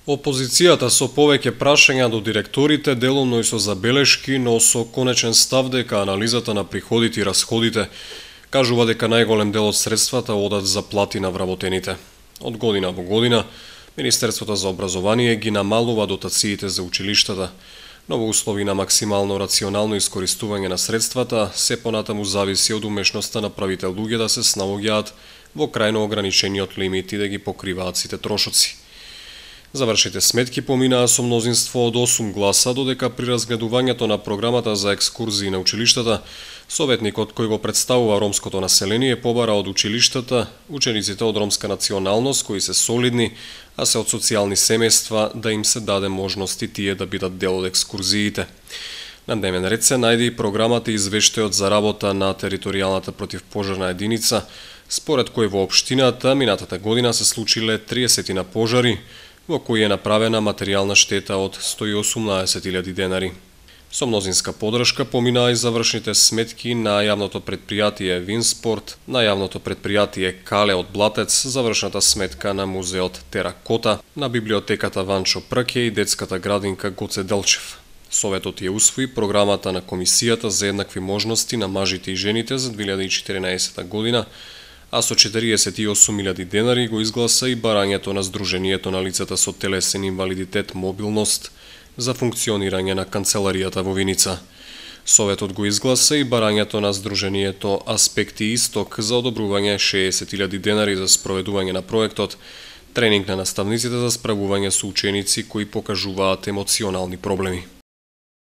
Опозицијата со повеќе прашања до директорите, делумно и со забелешки, но со конечен став дека анализата на приходите и расходите кажува дека најголем дел од средствата одат за плати на вработените. Од година во година, Министерството за образование ги намалува дотациите за училиштата, но во услови на максимално рационално искористување на средствата, се понатаму зависи од умешноста на правите луѓе да се снаоѓаат во крајно ограничениот лимит и да ги покриваат сите трошоци. Завршите сметки поминаа со мнозинство од 8 гласа, додека при разгледувањето на програмата за екскурзии на училиштата, советникот кој го представува ромското население побара од училиштата учениците од ромска националност кои се солидни, а се од социјални семејства, да им се даде можности тие да бидат дел од екскурзиите. На дневен ред се најде и програмата и извештајот за работа на територијалната противпожарна единица, според кој во општината минатата година се случиле 30 на пожари, во кои е направена материјална штета од 118.000 денари. Со мнозинска подршка поминаа и завршните сметки на јавното предпријатие Винспорт, на јавното предпријатие Кале од Блатец, завршната сметка на музеот Теракота, на библиотеката Ванчо Прке и детската градинка Гоце Делчев. Советот ја усвои програмата на Комисијата за еднакви можности на мажите и жените за 2014 година, а со 48.000 денари го изгласа и барањето на Сдруженијето на лицата со телесен инвалидитет мобилност за функционирање на канцеларијата во Виница. Советот го изгласа и барањето на Сдруженијето Аспекти Исток за одобрување 60.000 денари за спроведување на проектот тренинг на наставниците за справување со ученици кои покажуваат емоционални проблеми.